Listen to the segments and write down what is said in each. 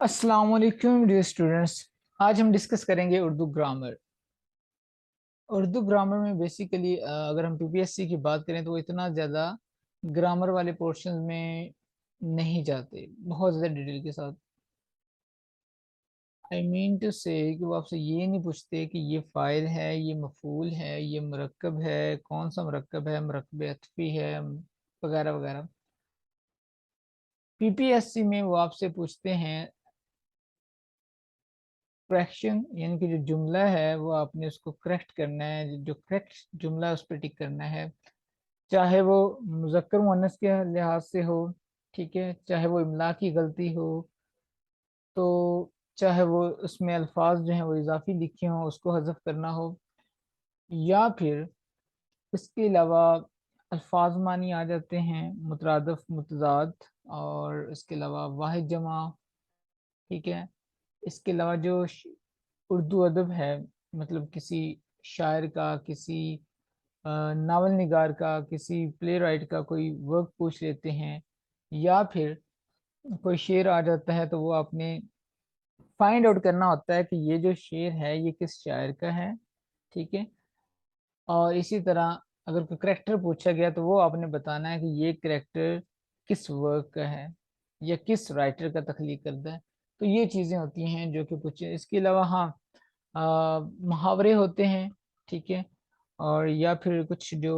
अस्सलाम वालेकुम dear students. आज हम डिस्कस करेंगे उर्दू ग्रामर। उर्दू ग्रामर में बेसिकली अगर हम पीपीएससी की बात करें तो वो इतना ज़्यादा ग्रामर वाले पोर्शन में नहीं जाते, बहुत ज़्यादा डिटेल के साथ। आई मीन टू से कि वो आपसे ये नहीं पूछते कि ये फ़ाइल है, ये मफ़ूल है, ये मरकब है, कौन सा मरकब है, मरकब अतफ़ी है, वगैरह वगैरह। पीपीएससी में वो आपसे पूछते हैं करेक्शन, यानी कि जो जुमला है वो आपने उसको करेक्ट करना है, जो करेक्ट जुमला है उस पर टिक करना है, चाहे वो मुज़क्कर मुअन्नस के लिहाज से हो, ठीक है, चाहे वो इमला की गलती हो, तो चाहे वो उसमें अल्फाज जो हैं वो इजाफी लिखे हों उसको हज़फ करना हो, या फिर इसके अलावा अल्फाज मानी आ जाते हैं, मुतरादफ मुतजाद, और इसके अलावा वाहिद जमा, ठीक है। इसके अलावा जो उर्दू अदब है, मतलब किसी शायर का, किसी नावल निगार का, किसी प्ले राइट का कोई वर्क पूछ लेते हैं, या फिर कोई शेर आ जाता है तो वो आपने फाइंड आउट करना होता है कि ये जो शेर है ये किस शायर का है, ठीक है। और इसी तरह अगर कोई करेक्टर पूछा गया तो वो आपने बताना है कि ये करेक्टर किस वर्क का है या किस राइटर का तख्लीक करता है। तो ये चीज़ें होती हैं जो कि कुछ, इसके अलावा हाँ मुहावरे होते हैं, ठीक है। और या फिर कुछ जो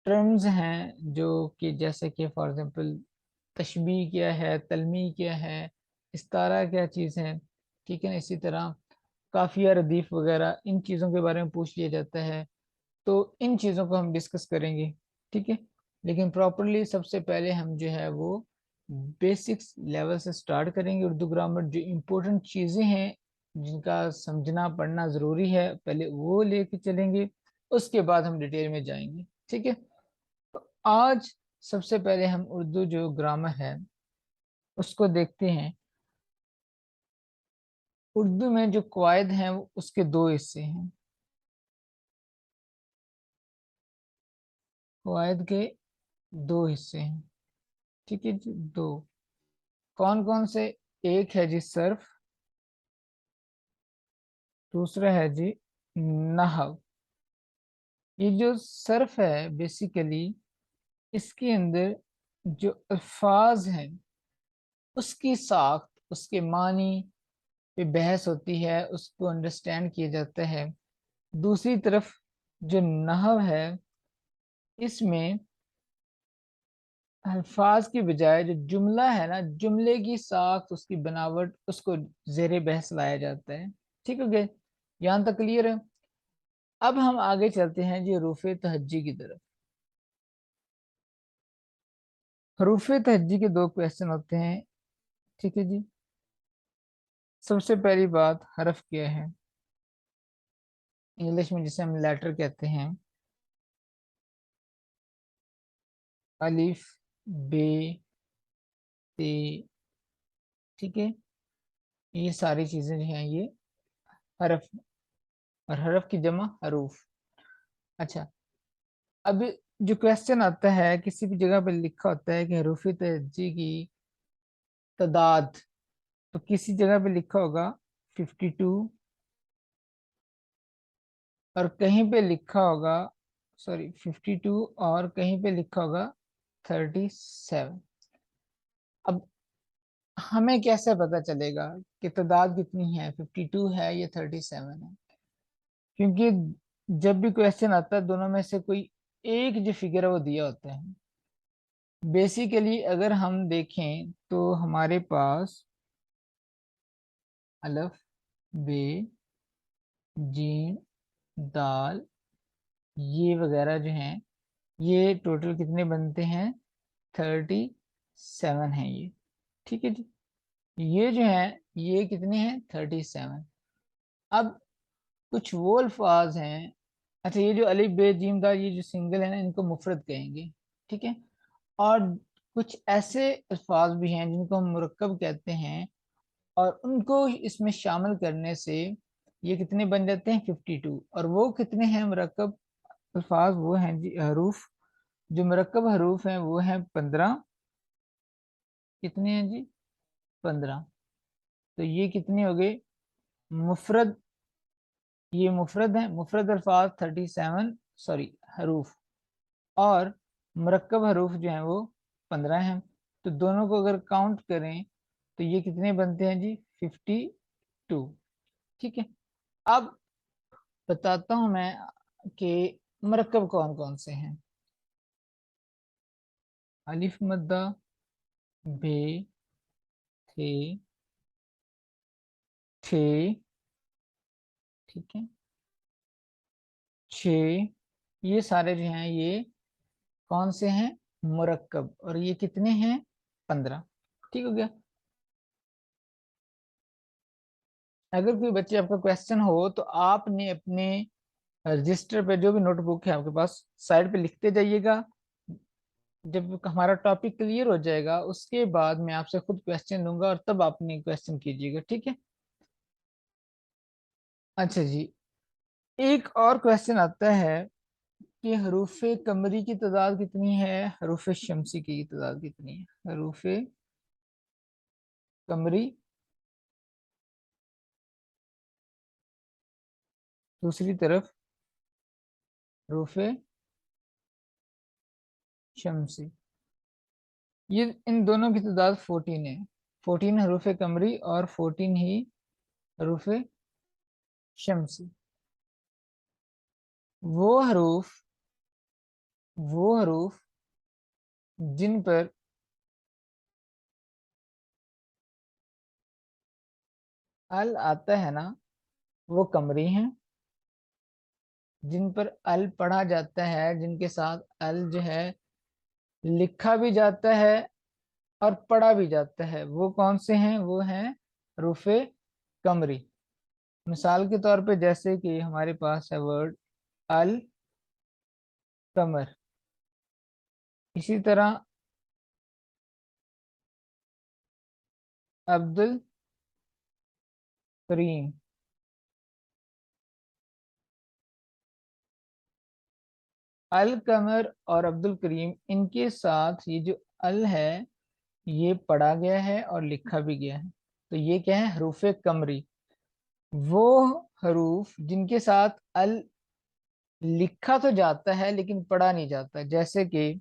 टर्म्स हैं जो कि जैसे कि फॉर एग्जांपल तशबीह क्या है, तलमी क्या है, इस्तारा क्या चीज़ है, ठीक है ना। इसी तरह काफिया, रदीफ वगैरह इन चीज़ों के बारे में पूछ लिया जाता है। तो इन चीज़ों को हम डिस्कस करेंगे, ठीक है। लेकिन प्रॉपरली सबसे पहले हम जो है वो बेसिक्स लेवल से स्टार्ट करेंगे। उर्दू ग्रामर जो इम्पोर्टेंट चीज़ें हैं जिनका समझना पढ़ना ज़रूरी है पहले वो लेके चलेंगे, उसके बाद हम डिटेल में जाएंगे, ठीक है। तो आज सबसे पहले हम उर्दू जो ग्रामर है उसको देखते हैं। उर्दू में जो कवायद हैं वो उसके दो हिस्से हैं, कवायद के दो हिस्से हैं, ठीक है जी। दो कौन कौन से? एक है जी सर्फ, दूसरा है जी नहव। ये जो सर्फ है बेसिकली इसके अंदर जो अल्फाज हैं उसकी साख्त, उसके मानी पे बहस होती है, उसको अंडरस्टैंड किया जाता है। दूसरी तरफ जो नहव है इसमें अल्फाज की बजाय जो जुमला है ना, जुमले की साख्त, उसकी बनावट, उसको जेर बहस लाया जाता है, ठीक हो गया। यहाँ तक क्लियर है। अब हम आगे चलते हैं जी हरूफ तहज्जी की तरफ। हरूफ तहज्जी के दो क्वेश्चन होते हैं, ठीक है जी। सबसे पहली बात, हरफ क्या है? इंग्लिश में जिसे हम लेटर कहते हैं, अलिफ, बे, ते, ठीक है। ये सारी चीजें जो हैं ये हरफ, और हरफ की जमा हरूफ। अच्छा, अब जो क्वेश्चन आता है किसी भी जगह पर लिखा होता है कि हरूफ तहज्जी की तादाद, तो किसी जगह पे लिखा होगा 52, और कहीं पे लिखा होगा, सॉरी 52, और कहीं पे लिखा होगा 37। अब हमें कैसे पता चलेगा कि तादाद कितनी है, 52 है या 37 है? क्योंकि जब भी क्वेश्चन आता है दोनों में से कोई एक जो फिगर है वो दिया होता है। बेसिकली अगर हम देखें तो हमारे पास अलफ, बे, जीम, दाल, ये वगैरह जो हैं ये टोटल कितने बनते हैं? 37 है ये, ठीक है जी। ये जो है ये कितने हैं? 37। अब कुछ वो अल्फाज हैं, अच्छा ये जो अलिफ बे जीम दाल ये जो सिंगल है ना इनको मुफरद कहेंगे, ठीक है। और कुछ ऐसे अल्फाज भी हैं जिनको हम मुरक्कब कहते हैं, और उनको इसमें शामिल करने से ये कितने बन जाते हैं? 52। और वो कितने हैं मुरक्कब अल्फाज? वो हैं जी हरूफ, जो मरकब हरूफ हैं वो हैं 15। कितने हैं जी? 15। तो ये कितने हो गए मुफरद, ये मुफरद है, मुफरद अल्फाज 37 सॉरी हरूफ, और मुरक्कब हरूफ जो हैं वो 15 हैं। तो दोनों को अगर काउंट करें तो ये कितने बनते हैं जी 52। ठीक है, अब बताता हूं मैं कि मुरक्कब कौन कौन से हैं। अलिफ मद्दा, बे, थे, थे, ठीक है, छे, ये सारे जो हैं ये कौन से हैं मुरक्कब, और ये कितने हैं 15। ठीक हो गया। अगर कोई बच्चे आपका क्वेश्चन हो तो आपने अपने रजिस्टर पे जो भी नोटबुक है आपके पास साइड पे लिखते जाइएगा। जब हमारा टॉपिक क्लियर हो जाएगा उसके बाद मैं आपसे खुद क्वेश्चन लूंगा और तब आपने क्वेश्चन कीजिएगा, ठीक है। अच्छा जी, एक और क्वेश्चन आता है कि हरूफ कमरी की तादाद कितनी है, हरूफ शमसी की तादाद कितनी है। हरूफ कमरी, दूसरी तरफ हरूफ शमसी, ये इन दोनों की तादाद 14 है। 14 हरूफ कमरी और 14 ही हरूफ शमसी। वो हरूफ, वो हरूफ जिन पर अल आता है ना वो कमरी हैं, जिन पर अल पढ़ा जाता है, जिनके साथ अल जो है लिखा भी जाता है और पढ़ा भी जाता है, वो कौन से हैं, वो हैं रूफे कमरी। मिसाल के तौर पे जैसे कि हमारे पास है वर्ड अल कमर, इसी तरह अब्दुल करीम। अल कमर और अब्दुल करीम, इनके साथ ये जो अल है ये पढ़ा गया है और लिखा भी गया है, तो ये क्या है हरूफ कमरी। वो हरूफ जिनके साथ अल लिखा तो जाता है लेकिन पढ़ा नहीं जाता, जैसे कि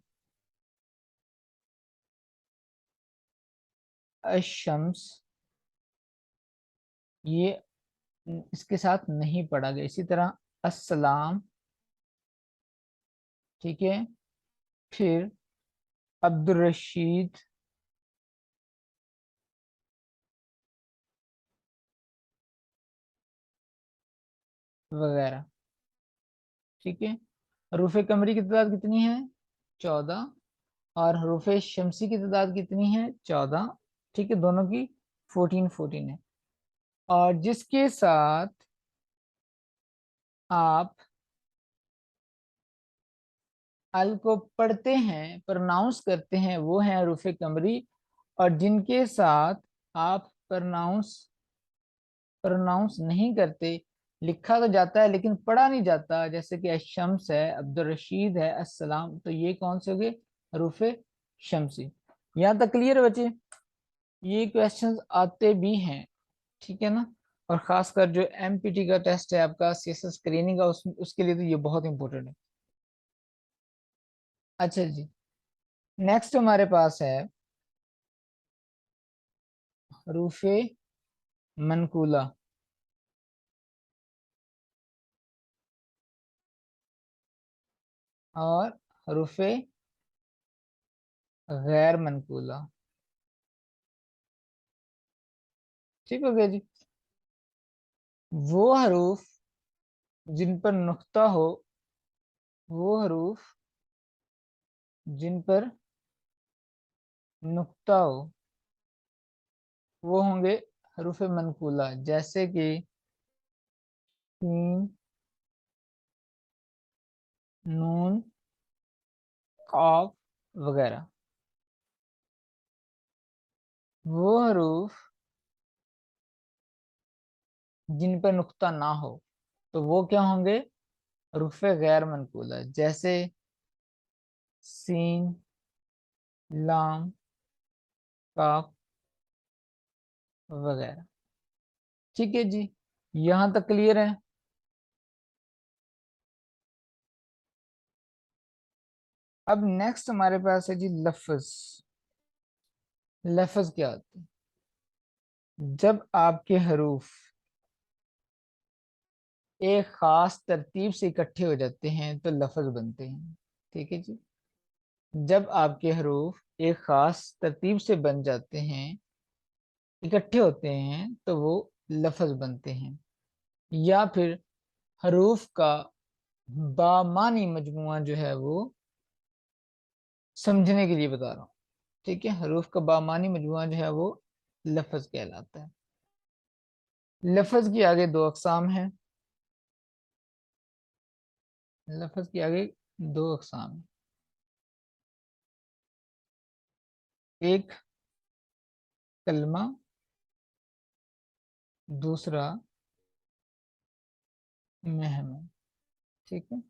अशम्स, ये इसके साथ नहीं पढ़ा गया। इसी तरह अस्सलाम, ठीक है, फिर अब्दुल रशीद, वगैरह, ठीक है। हरूफ कमरी की तादाद कितनी है 14, और हरूफ शमसी की तादाद कितनी है 14, ठीक है, दोनों की 14 14 है। और जिसके साथ आप अल को पढ़ते हैं प्रोनाउंस करते हैं वो है हरूफ कमरी, और जिनके साथ आप प्रोनाउंस प्रोनाउंस नहीं करते, लिखा तो जाता है लेकिन पढ़ा नहीं जाता, जैसे कि अशम्स है, अब्दुल रशीद है, अस्सलाम, तो ये कौन से हो गए हरूफ शमसी। यहाँ तक क्लियर है बच्चे, ये क्वेश्चंस आते भी हैं, ठीक है ना। और खासकर जो एमपीटी का टेस्ट है आपका सीएसएस स्क्रीनिंग का, उसके लिए तो ये बहुत इंपॉर्टेंट है। अच्छा जी, नेक्स्ट हमारे पास है हरूफ मनकूला और हरूफ गैर मनकूला। ठीक हो गया जी। वो हरूफ जिन पर नुक्ता हो, वो हरूफ जिन पर नुक्ता हो वो होंगे हरूफ मनकूला, जैसे कि सीन, नून, कॉफ वगैरह। वो हरूफ जिन पर नुक्ता ना हो तो वो क्या होंगे हरूफ गैर मनकूला, जैसे सीन, लाम, काफ, वगैरह। ठीक है जी, यहां तक क्लियर है। अब नेक्स्ट हमारे पास है जी लफ्ज। लफ्ज क्या होते हैं? जब आपके हरूफ एक खास तरतीब से इकट्ठे हो जाते हैं तो लफ्ज बनते हैं। ठीक है जी, जब आपके हरूफ एक खास तरतीब से बन जाते हैं, इकट्ठे होते हैं, तो वो लफ्ज बनते हैं। या फिर हरूफ का बामानी मजमुआ जो है वो, समझने के लिए बता रहा हूँ, ठीक है, हरूफ का बामानी मजमुआ जो है वो लफ्ज कहलाता है। लफ्ज की आगे दो अकसाम हैं। लफ्ज की आगे दो अकसाम हैं। एक कलमा, दूसरा महम। ठीक है,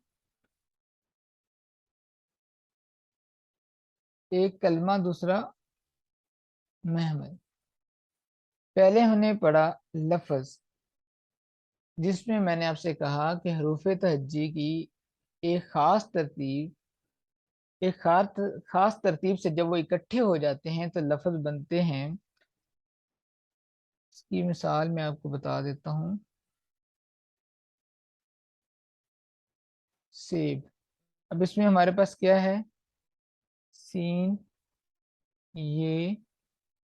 एक कलमा, दूसरा महमद। पहले हमने पढ़ा लफ्ज, जिसमें मैंने आपसे कहा कि हरूफ तहज्जी की एक खास तरतीब, एक खास तरतीब से जब वो इकट्ठे हो जाते हैं तो लफ्ज बनते हैं। इसकी मिसाल मैं आपको बता देता हूँ। सेब। अब इसमें हमारे पास क्या है? सीन, ये,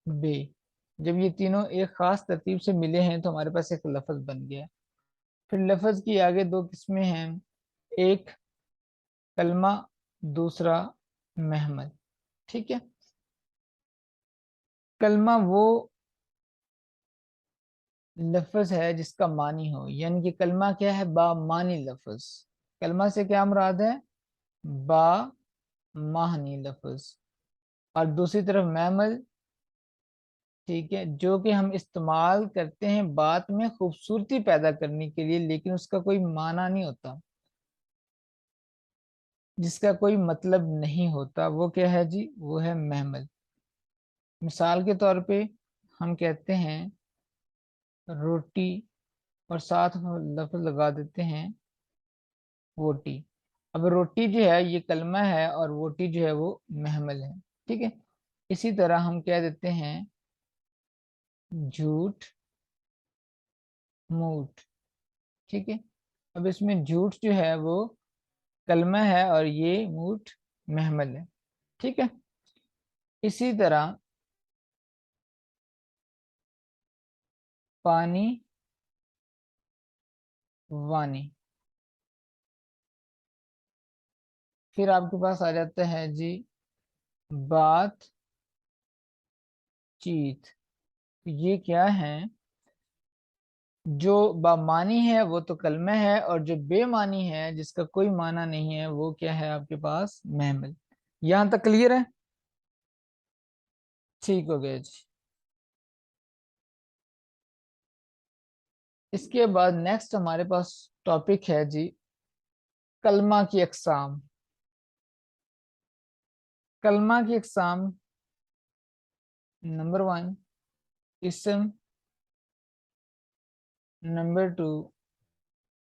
बे। जब ये तीनों एक खास तरतीब से मिले हैं तो हमारे पास एक लफ्ज बन गया। फिर लफ्ज की आगे दो किस्में हैं। एक कलमा, दूसरा महमद। ठीक है, कलमा वो लफ्ज है जिसका मानी हो, यानी कि कलमा क्या है? बा मानी लफ्ज। कलमा से क्या मुराद है? बा मानी लफ्ज। और दूसरी तरफ महमद, ठीक है, जो कि हम इस्तेमाल करते हैं बात में खूबसूरती पैदा करने के लिए, लेकिन उसका कोई माना नहीं होता, जिसका कोई मतलब नहीं होता, वो क्या है जी? वो है महमद। मिसाल के तौर पे हम कहते हैं रोटी, और साथ में लफ्ज लगा देते हैं वोटी। अब रोटी जो है ये कलमा है और वोटी जो है वो महमल है। ठीक है, इसी तरह हम कह देते हैं झूठ, मूठ। ठीक है, अब इसमें झूठ जो है वो कलमा है और ये मूठ महमल है। ठीक है, इसी तरह पानी, वानी। फिर आपके पास आ जाता है जी बात, चीत। ये क्या है? जो बामानी है वो तो कलमा है, और जो बेमानी है जिसका कोई माना नहीं है वो क्या है आपके पास? महमल। यहां तक क्लियर है? ठीक हो गया जी। इसके बाद नेक्स्ट हमारे पास टॉपिक है जी कलमा की अकसाम। कलमा की अकसाम, नंबर वन इसम, number two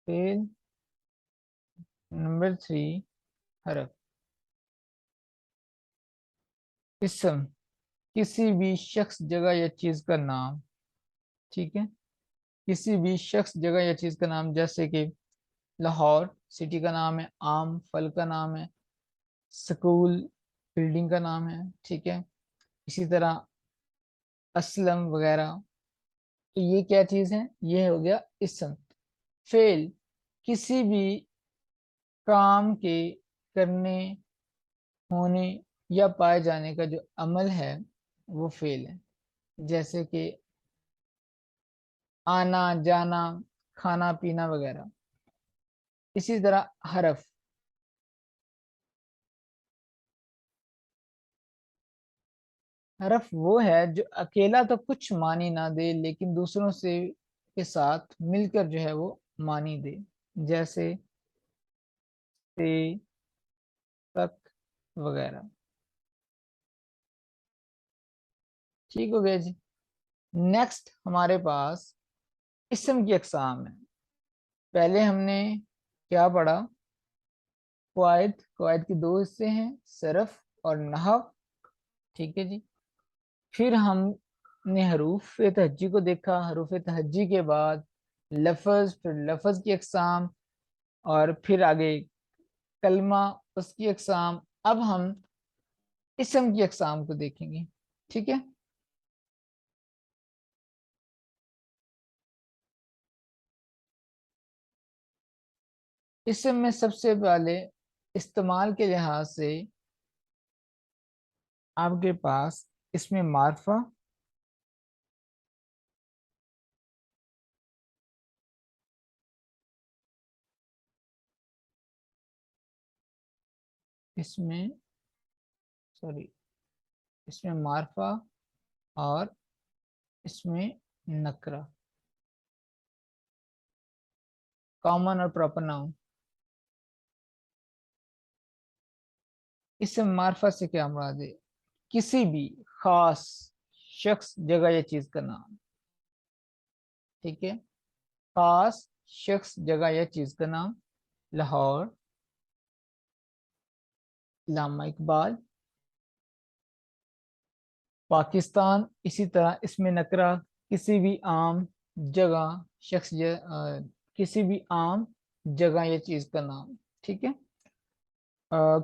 fail, number three हरफ। इसम किसी भी शख्स, जगह या चीज का नाम। ठीक है, किसी भी शख्स, जगह या चीज का नाम, जैसे कि लाहौर सिटी का नाम है, आम फल का नाम है, स्कूल बिल्डिंग का नाम है। ठीक है, इसी तरह असलम वगैरह। तो ये क्या चीज है? ये हो गया इसम। फेल किसी भी काम के करने, होने या पाए जाने का जो अमल है वो फेल है। जैसे कि आना जाना, खाना पीना वगैरह। इसी तरह हरफ। हरफ वो है जो अकेला तो कुछ मानी ना दे, लेकिन दूसरों से के साथ मिलकर जो है वो मानी दे। जैसे से, तक वगैरह। ठीक हो गया जी। نیکسٹ ہمارے پاس اسم کی اقسام ہے. پہلے ہم نے کیا پڑھا؟ قواعد کے دو حصے ہیں، صرف اور نحو. ٹھیک ہے جی. پھر ہم نے حروف تہجی کو دیکھا، حروف تہجی کے بعد لفظ، پھر لفظ کی اقسام، اور پھر آگے کلمہ، اس کی اقسام. اب ہم اسم کی اقسام کو دیکھیں گے. ٹھیک ہے. اسم میں سب سے پہلے استعمال کے لحاظ سے آپ کے پاس اسم معرفہ، اسم معرفہ اور اسم نکرہ، کامن اور پراپر ناؤن. اسم معرفہ سے کیا مراد ہے؟ کسی بھی خاص شخص، جگہ یا چیز کا نام. ٹھیک ہے. خاص شخص، جگہ یا چیز کا نام. لاہور، علامہ اقبال. پاکستان. اسی طرح اسم نکرہ کسی بھی عام جگہ، شخص کسی بھی عام جگہ یا چیز کا نام. ٹھیک ہے.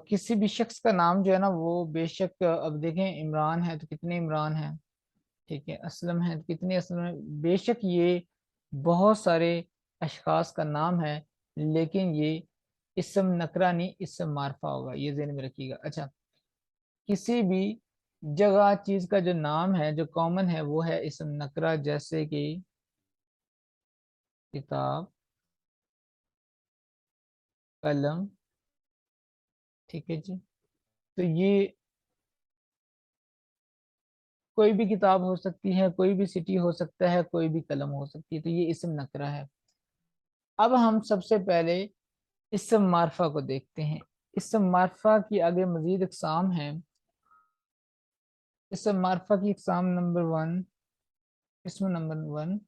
کسی بھی شخص کا نام جو ہے نا، وہ بے شک اب دیکھیں عمران ہے تو کتنے عمران ہیں. ٹھیک ہے. اسلم ہے تو کتنے اسلم ہیں. بے شک یہ بہت سارے اشخاص کا نام ہے، لیکن یہ اسم نکرہ نہیں، اسم معرفہ ہوگا. یہ ذہن میں رکھیے گا. اچھا. کسی بھی جگہ چیز کا جو نام ہے، جو کامن ہے، وہ ہے اسم نکرہ. جیسے کہ کتاب، قلم. ٹھیک ہے جی. تو یہ کوئی بھی کتاب ہو سکتی ہے، کوئی بھی سٹی ہو سکتا ہے، کوئی بھی قلم ہو سکتی ہے. تو یہ اسم نکرہ ہے. اب ہم سب سے پہلے اسم معرفہ کو دیکھتے ہیں. اسم معرفہ کی آگے مزید اقسام ہیں. اسم معرفہ کی اقسام نمبر 1، اسم نمبر 1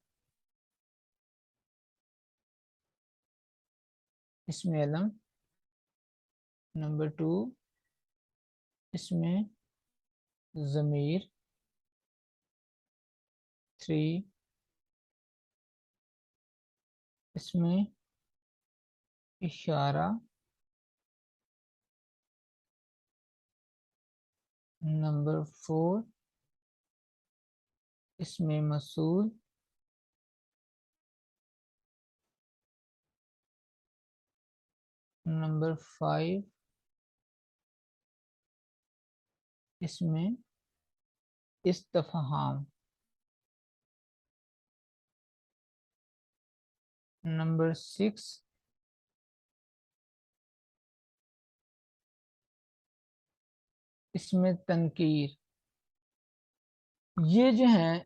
اسم علم. نمبر 2 اسم ضمیر. 3 اسم اشارہ. نمبر 4 اسم موصول. نمبر 5 اسم استفہام. نمبر 6 اسم تنکیر. یہ جو ہیں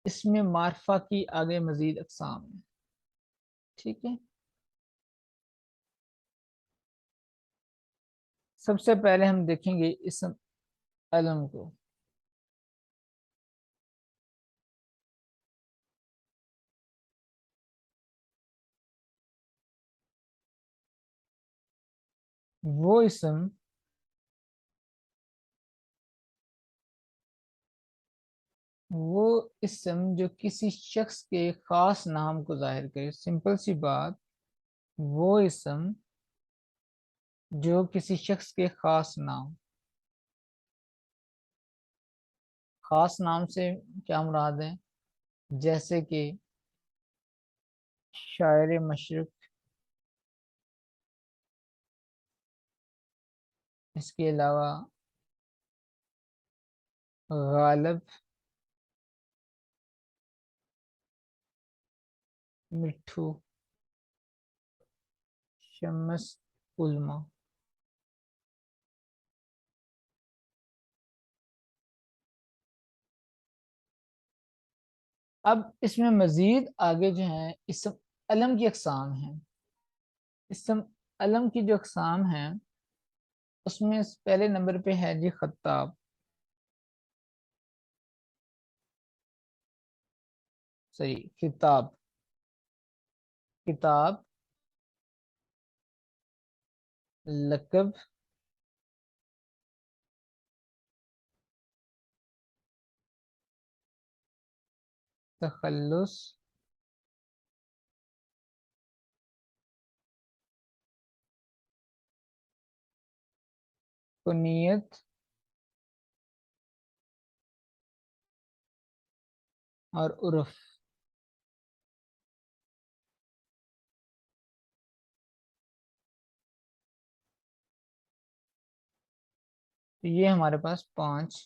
اسم معرفہ کی آگے مزید اقسام ہیں. ٹھیک ہے. سب سے پہلے ہم دیکھیں گے اسم علم کو. وہ اسم جو کسی شخص کے خاص نام کو ظاہر کرے. سمپل سی بات، وہ اسم جو کسی شخص کے خاص نام سے کیا مراد ہے؟ جیسے کہ شاعر مشرق. اس کے علاوہ غالب، مٹھو، شمس، علما. اب اس میں مزید آگے جو ہیں اسم علم کی اقسام ہیں. اسم علم کی جو اقسام ہیں اس میں پہلے نمبر پہ ہے جی خطاب. सही, किताब, किताब, लकब, तखल्लुस, कुनियत और उर्फ। तो ये हमारे पास 5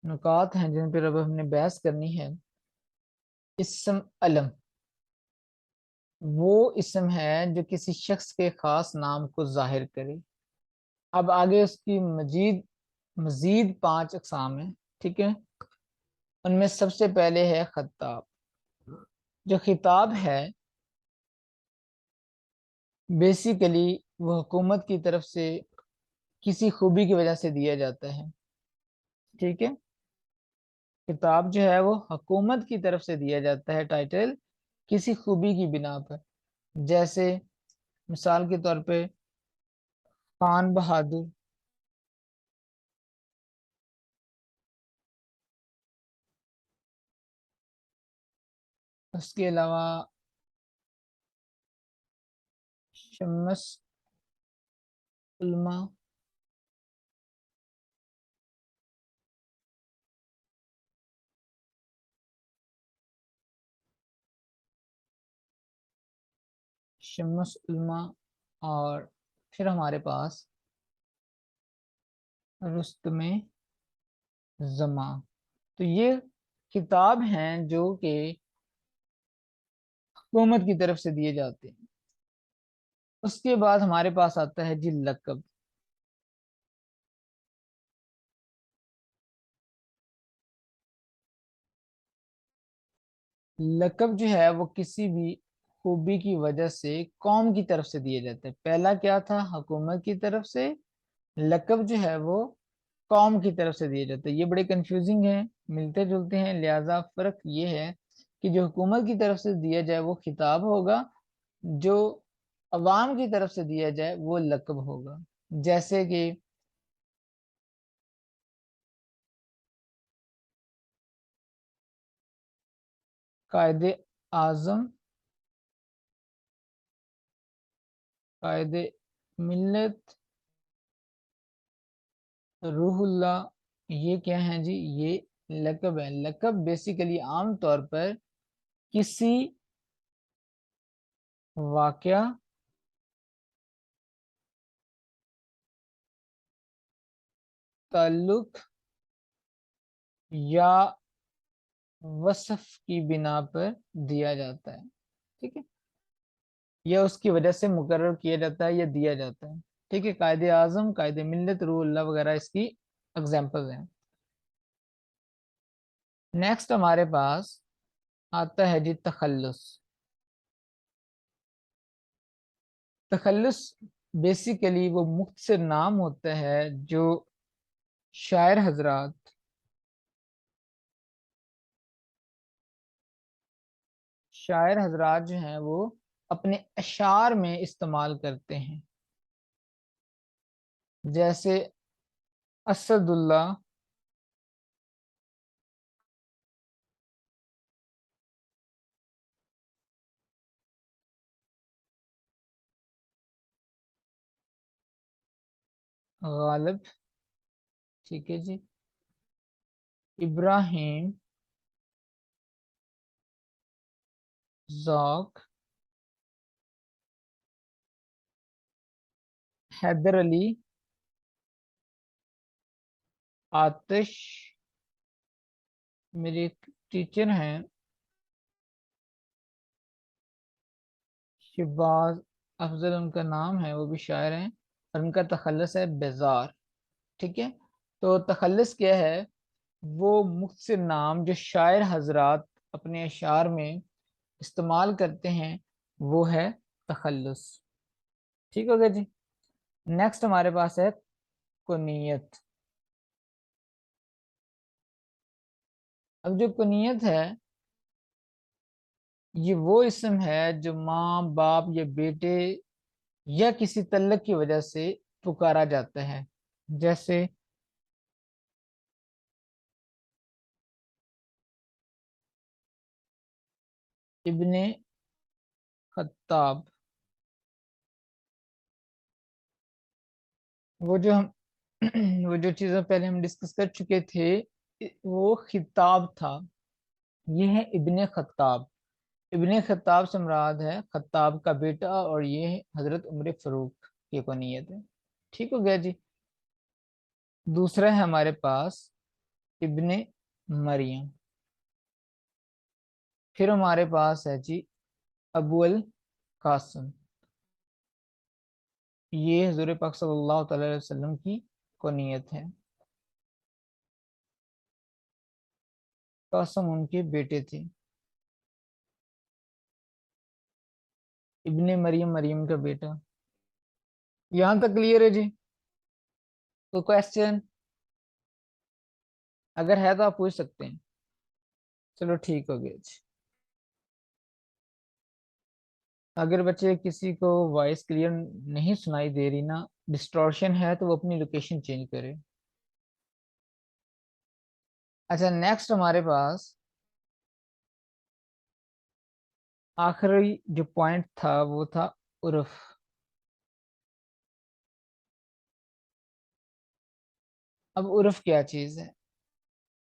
नुकात हैं जिन पर अब हमने बहस करनी है। इसम अलम वो इसम है जो किसी शख्स के खास नाम को जाहिर करे। अब आगे उसकी मजीद मजीद 5 अकसाम है, ठीक है। उनमें सबसे पहले है खत्ताब। जो खिताब है बेसिकली वो हुकूमत की तरफ से किसी खूबी की वजह से दिया जाता है, ठीक है। खिताब जो है वो हुकूमत की तरफ से दिया जाता है टाइटल, किसी खूबी की बिना पर। जैसे मिसाल के तौर पे खान बहादुर, उसके अलावा शम्स उल्मा, शम्स उल्मा। और फिर हमारे पास रुस्तमे जमा। तो ये किताब हैं जो कि हुकूमत की तरफ से दिए जाते हैं। उसके बाद हमारे पास आता है जी लकब। लकब जो है वो किसी भी खूबी की वजह से कौम की तरफ से दिए जाते हैं। पहला क्या था, हुकूमत की तरफ से। लकब जो है वो कौम की तरफ से दिए जाते हैं। ये बड़े कंफ्यूजिंग है, मिलते जुलते हैं, लिहाजा फर्क ये है कि जो हुकूमत की तरफ से दिया जाए वो खिताब होगा, जो अवाम की तरफ से दिया जाए वो लकब होगा। जैसे कि कायदे आजम, कायदे मिल्लत, रूहुल्लाह, ये क्या है जी, ये लकब है। लकब बेसिकली आम तौर पर किसी वाकया, ताल्लुक या वसफ की बिना पर दिया जाता है, ठीक है। या उसकी वजह से मुकर्रर किया जाता है या दिया जाता है, ठीक है। कायदे आजम, कायदे मिल्लत, रूहुल्लाह वगैरह इसकी एग्जाम्पल्स हैं। नेक्स्ट हमारे पास आता है जी तखल्लुस। तखल्लुस बेसिकली वो मुख्तसर नाम होता है जो शायर हजरात शायर हजरात जो हैं वो अपने अशार में इस्तेमाल करते हैं। जैसे असदुल्ला, गालिब, ठीक है जी, इब्राहिम, जौक, हैदर अली, आतिश, मेरे एक टीचर हैं शहबाज अफजल उनका नाम है, वो भी शायर हैं, और उनका तखल्लुस है बेजार, ठीक है। तो तखल्लुस क्या है, वो मुख्तसर नाम जो शायर हजरात अपने अशार में इस्तेमाल करते हैं वो है तखल्लुस, ठीक हो गया जी। नेक्स्ट हमारे पास है कुनियत। अब जो कुनियत है یہ وہ اسم ہے جو ماں باپ یا بیٹے یا کسی تعلق کی وجہ سے پکارا جاتا ہے، جیسے ابن خطاب۔ وہ جو ہم وہ جو چیزیں پہلے ہم ڈسکس کر چکے تھے، وہ خطاب تھا، یہ ہے ابن خطاب۔ ابن خطاب سے مراد ہے خطاب کا بیٹا، اور یہ حضرت عمر فاروق کی کنیت ہے۔ ٹھیک ہو گیا جی۔ دوسرا ہے ہمارے پاس ابن مریم۔ پھر ہمارے پاس ہے جی ابو القاسم، یہ حضور پاک صلی اللہ تعالی علیہ وسلم کی کنیت ہے۔ قاسم ان کے بیٹے تھے۔ ابن مریم، مریم کا بیٹا۔ یہاں تک کلیئر ہے جی؟ کوئی کوشچن اگر ہے تو آپ پوچھ سکتے ہیں۔ چلو ٹھیک ہو گیا جی۔ اگر بچے کسی کو وائس کلیئر نہیں سنائی دے رہی نا، ڈسٹورشن ہے، تو وہ اپنی لوکیشن چینج کرے۔ اچھا، نیکسٹ ہمارے پاس آخری جو پوائنٹ تھا وہ تھا عرف۔ اب عرف کیا چیز ہے؟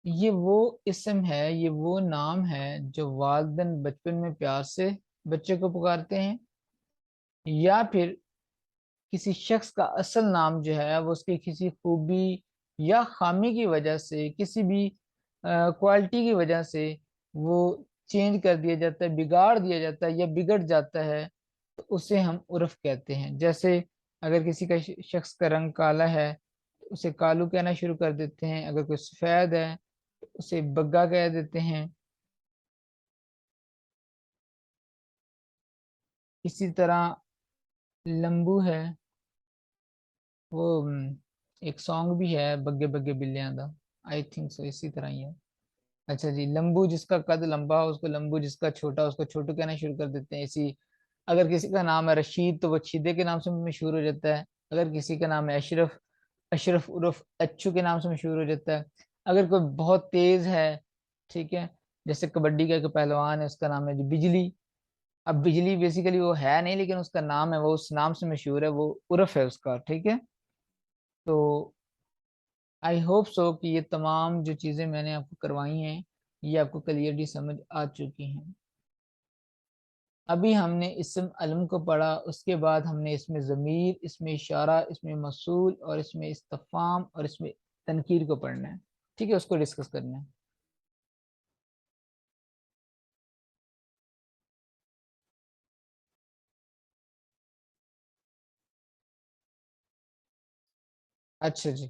یہ وہ اسم ہے، یہ وہ نام ہے جو والدین بچپن میں پیار سے بچے کو پکارتے ہیں، یا پھر کسی شخص کا اصل نام جو ہے وہ اس کی کسی خوبی یا خامی کی وجہ سے، کسی بھی کوالٹی کی وجہ سے وہ چینج کر دیا جاتا ہے، بگاڑ دیا جاتا ہے یا بگڑ جاتا ہے، تو اسے ہم عرف کہتے ہیں۔ جیسے اگر کسی کا شخص کا رنگ کالا ہے تو اسے کالو کہنا شروع کر دیتے ہیں، اگر کوئی سفید ہے تو اسے بگا کہہ دیتے ہیں۔ اسی طرح لمبو ہے، وہ ایک سانگ بھی ہے، بگے بگے بلیاں دا، آئی تھنک سو اسی طرح ہی ہے۔ اچھا جی، لمبو جس کا قد لمبا ہو اس کو لمبو، جس کا چھوٹا اس کو چھوٹو کہنا شروع کر دیتے ہیں۔ اسی اگر کسی کا نام ہے رشید تو وہ چھیدے کے نام سے مشہور ہو جاتا ہے۔ اگر کسی کا نام ہے اشرف، اشرف عرف اچو کے نام سے مشہور ہو جاتا ہے۔ اگر کوئی بہت تیز ہے، ٹھیک ہے، جیسے کبڈی کا ایک پہلوان ہے، اس کا نام ہے جی بجلی۔ اب بجلی بیسیکلی وہ ہے نہیں، لیکن اس کا نام ہے، وہ اس نام سے مشہور ہے، وہ عرف ہے اس کا، ٹھیک ہے۔ تو آئی ہوپ سو کہ یہ تمام جو چیزیں میں نے آپ کو کروائی ہیں یہ آپ کو کلیئرلی سمجھ آ چکی ہیں۔ ابھی ہم نے اسم علم کو پڑھا، اس کے بعد ہم نے اس میں ضمیر، اس میں اشارہ، اس میں موصول اور اس میں استفہام اور اس میں تنکیر کو پڑھنا ہے، ٹھیک ہے، اس کو ڈسکس کرنا ہے۔ اچھا جی،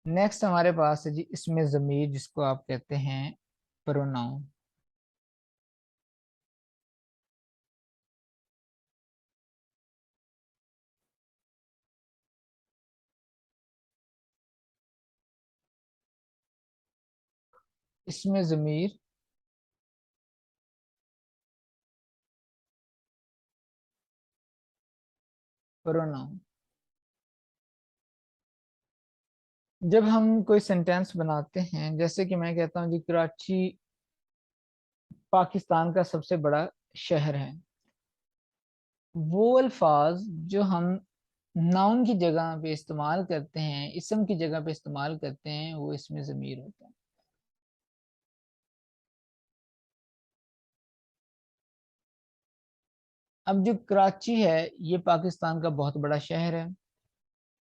نیکسٹ ہمارے پاس ہے جی اسم ضمیر، جس کو آپ کہتے ہیں پروناؤن۔ اسم ضمیر پروناؤن۔ جب ہم کوئی سینٹینس بناتے ہیں، جیسے کہ میں کہتا ہوں جی کراچی پاکستان کا سب سے بڑا شہر ہے، وہ الفاظ جو ہم ناؤن کی جگہ پہ استعمال کرتے ہیں، اسم کی جگہ پہ استعمال کرتے ہیں، وہ اسم ضمیر ہوتا ہے۔ اب جو کراچی ہے یہ پاکستان کا بہت بڑا شہر ہے،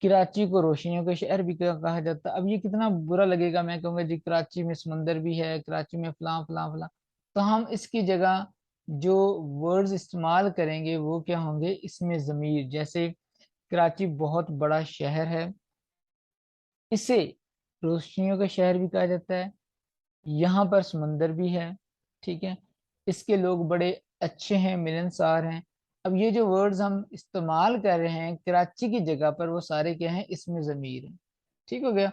کراچی کو روشنیوں کا شہر بھی کہا جاتا ہے۔ اب یہ کتنا برا لگے گا، میں کہوں گا جی کراچی میں سمندر بھی ہے، کراچی میں فلاں فلاں فلاں، تو ہم اس کی جگہ جو ورڈز استعمال کریں گے وہ کیا ہوں گے؟ اسم ضمیر۔ جیسے کراچی بہت بڑا شہر ہے، اسے روشنیوں کا شہر بھی کہا جاتا ہے، یہاں پر سمندر بھی ہے، ٹھیک ہے، اس کے لوگ بڑے اچھے ہیں، ملنسار ہیں۔ اب یہ جو ورڈز ہم استعمال کر رہے ہیں کراچی کی جگہ پر، وہ سارے کیا ہیں؟ اسم ضمیر ہیں، ٹھیک ہو گیا۔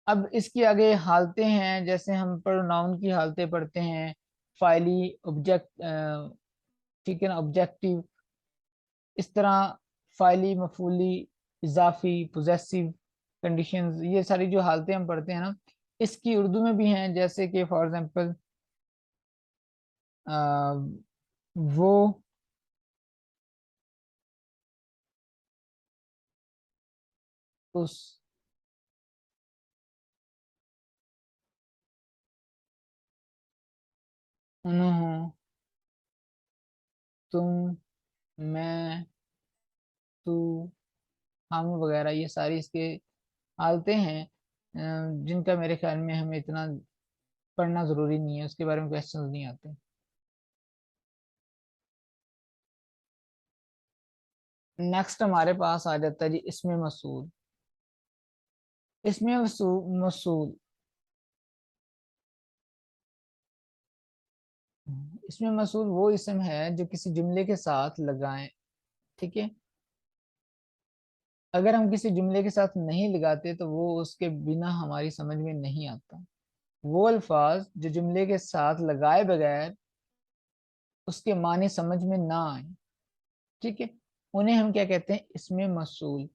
اب اس کی آگے حالتیں ہیں، جیسے ہم پروناؤن کی حالتیں پڑھتے ہیں، فائلی آبجیکٹ، ٹھیک ہے نا، آبجیکٹیو، اس طرح فائلی، مفعولی، اضافی، پوزیسیو کنڈیشنز، یہ ساری جو حالتیں ہم پڑھتے ہیں نا، اس کی اردو میں بھی ہیں، جیسے کہ فار ایگزامپل وہ، اس، انہوں، تم، میں، تو، ہم وغیرہ، یہ ساری اس کے حالتیں ہیں جن کا میرے خیال میں ہمیں اتنا پڑھنا ضروری نہیں ہے، اس کے بارے میں کویسچنز نہیں آتے۔ نیکسٹ ہمارے پاس آ جاتا ہے جی اسم موصول۔ اسم موصول، اسم موصول وہ اسم ہے جو کسی جملے کے ساتھ لگائیں، ٹھیک ہے، اگر ہم کسی جملے کے ساتھ نہیں لگاتے تو وہ اس کے بنا ہماری سمجھ میں نہیں آتا۔ وہ الفاظ جو جملے کے ساتھ لگائے بغیر اس کے معنی سمجھ میں نہ آئیں، ٹھیک ہے، انہیں ہم کیا کہتے ہیں؟ اسم موصول۔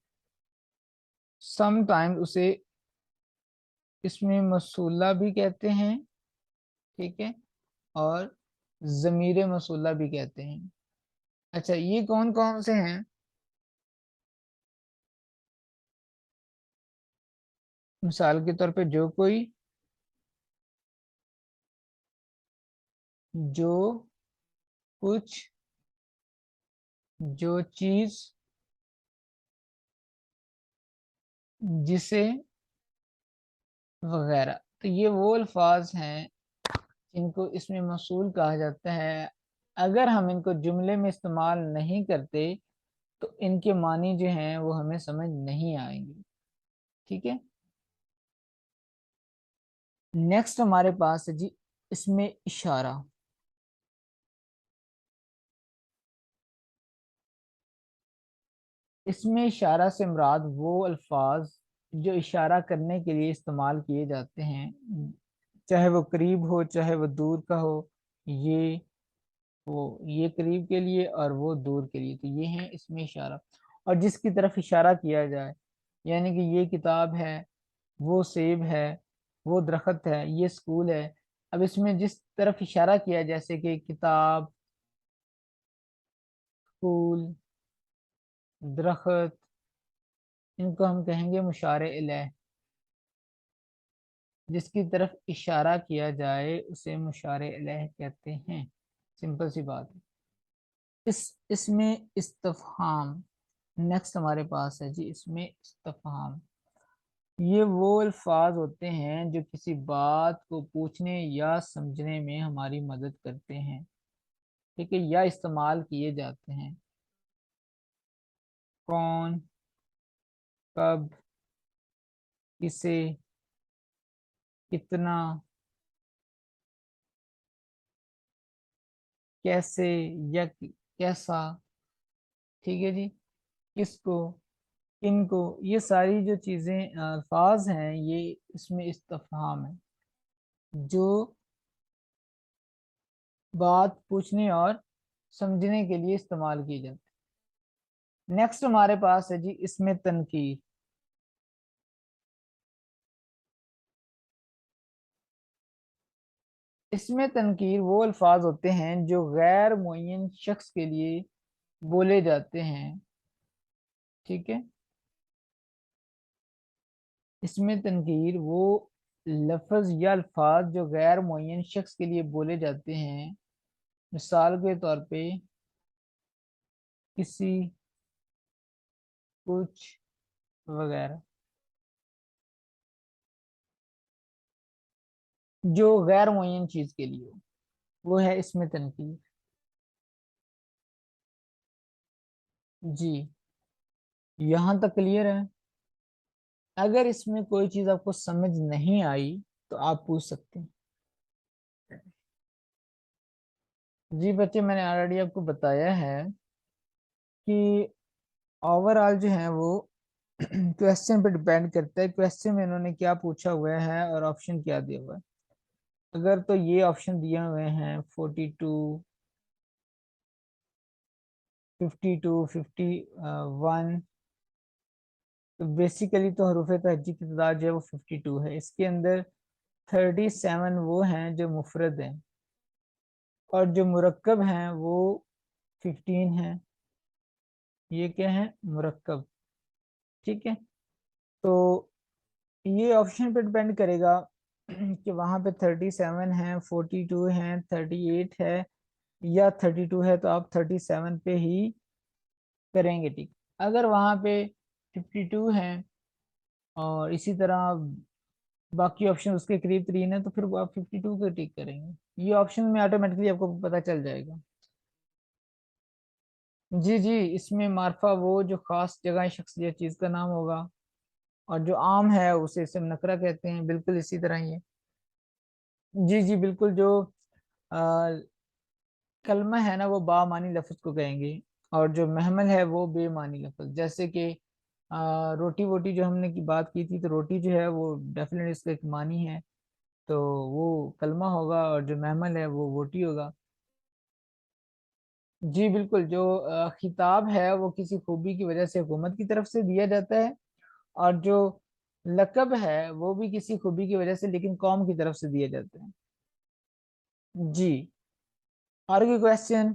سم ٹائم اسے اسم موصولہ بھی کہتے ہیں، ٹھیک ہے، اور ضمیر موصولہ بھی کہتے ہیں۔ اچھا، یہ کون کون سے ہیں؟ مثال کے طور پہ جو کوئی، جو کچھ، جو چیز، جسے، وغیرہ۔ تو یہ وہ الفاظ ہیں جن کو اسم موصول کہا جاتا ہے۔ اگر ہم ان کو جملے میں استعمال نہیں کرتے تو ان کے معنی جو ہیں وہ ہمیں سمجھ نہیں آئیں گے، ٹھیک ہے۔ نیکسٹ ہمارے پاس ہے جی اسم اشارہ۔ اسم اشارہ سے مراد وہ الفاظ جو اشارہ کرنے کے لیے استعمال کیے جاتے ہیں، چاہے وہ قریب ہو چاہے وہ دور کا ہو، یہ قریب کے لیے اور وہ دور کے لیے، تو یہ ہیں اسم اشارہ۔ اور جس کی طرف اشارہ کیا جائے، یعنی کہ یہ کتاب ہے، وہ سیب ہے، وہ درخت ہے، یہ اسکول ہے، اب اس میں جس طرف اشارہ کیا جیسے کہ کتاب، اسکول، درخت، ان کو ہم کہیں گے مشار الیہ۔ جس کی طرف اشارہ کیا جائے اسے مشار الیہ کہتے ہیں، سمپل سی بات ہے۔ اس میں استفہام، نیکسٹ ہمارے پاس ہے جی اس میں استفہام۔ یہ وہ الفاظ ہوتے ہیں جو کسی بات کو پوچھنے یا سمجھنے میں ہماری مدد کرتے ہیں، ٹھیک ہے، یا استعمال کیے جاتے ہیں۔ کون، کب، کسے، کتنا، کیسے یا کیسا، ٹھیک ہے جی، کس کو، کن کو، یہ ساری جو چیزیں الفاظ ہیں یہ اس میں استفہام ہے، جو بات پوچھنے اور سمجھنے کے لیے استعمال کی جاتی ہے۔ نیکسٹ ہمارے پاس ہے جی اس میں تنکیر۔ اس میں تنکیر وہ الفاظ ہوتے ہیں جو غیر معین شخص کے لیے بولے جاتے ہیں، ٹھیک ہے۔ اس میں تنکیر وہ لفظ یا الفاظ جو غیر معین شخص کے لیے بولے جاتے ہیں، مثال کے طور پہ کسی، کچھ، وغیرہ، جو غیر معین چیز کے لیے ہو، وہ ہے اس میں تنکیر۔ جی، یہاں تک کلیئر ہے؟ اگر اس میں کوئی چیز آپ کو سمجھ نہیں آئی تو آپ پوچھ سکتے ہیں۔ جی بچے، میں نے آلریڈی آپ کو بتایا ہے کہ اوور آل جو ہے وہ کویسچن پہ ڈیپینڈ کرتا ہے، کویسچن میں انہوں نے کیا پوچھا ہوا ہے اور آپشن کیا دیا ہوا ہے۔ اگر تو یہ آپشن دیے ہوئے ہیں 42 52 51، تو بیسیکلی تو حروف تہجی کی تعداد جو ہے وہ 52 ہے. اس کے اندر 37 وہ ہیں جو مفرد ہیں، اور جو مرکب ہیں وہ 15 ہیں. یہ کیا ہے؟ مرکب. ٹھیک ہے، تو یہ آپشن پہ ڈپینڈ کرے گا کہ وہاں پہ 37 ہیں، 42 ہیں، 38 ہے یا 32 ہے، تو آپ 37 پہ ہی کریں گے. ٹھیک، اگر وہاں پہ 52 ہیں اور اسی طرح باقی آپشن اس کے قریب ترین ہے، تو پھر وہ آپ 52 کو ٹک کریں گے. یہ آپشن میں آٹومیٹکلی آپ کو پتہ چل جائے گا. جی جی، اس میں معرفہ وہ جو خاص جگہ شخص یا چیز کا نام ہوگا، اور جو عام ہے اسے اسم نکرہ کہتے ہیں. بالکل اسی طرح یہ. جی جی بالکل، جو کلمہ ہے نا وہ با معنی لفظ کو کہیں گے، اور جو محمل ہے وہ بے معنی لفظ. جیسے کہ روٹی ووٹی جو ہم نے کی بات کی تھی، تو روٹی جو ہے وہ ڈیفینیٹلی اس کا ایک معنی ہے، تو وہ کلمہ ہوگا، اور جو محمل ہے وہ ووٹی ہوگا. جی بالکل، جو خطاب ہے وہ کسی خوبی کی وجہ سے حکومت کی طرف سے دیا جاتا ہے، اور جو لقب ہے وہ بھی کسی خوبی کی وجہ سے لیکن قوم کی طرف سے دیا جاتا ہے. جی، اور کوئی کوشچن؟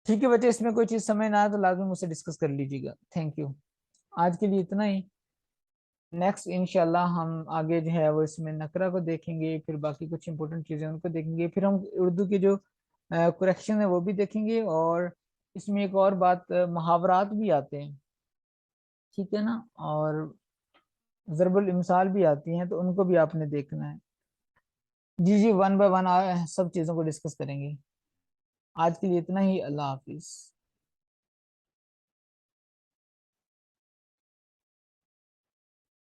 ٹھیک ہے بچے، اس میں کوئی چیز سمجھ نہ آئے تو لازمی مجھ سے ڈسکس کر لیجیے گا. Thank you. آج کے لیے اتنا ہی. نیکسٹ انشاءاللہ ہم آگے جو ہے وہ اس میں نقرہ کو دیکھیں گے، پھر باقی کچھ امپورٹنٹ چیزیں ان کو دیکھیں گے، پھر ہم اردو کے جو کریکشن ہے وہ بھی دیکھیں گے، اور اس میں ایک اور بات، محاورات بھی آتے ہیں. ٹھیک ہے نا، اور ضرب الامثال بھی آتی ہیں، تو ان کو بھی آپ نے دیکھنا ہے. جی جی، ون بائی ون سب چیزوں کو ڈسکس کریں گے. آج کے لیے اتنا ہی. اللہ حافظ.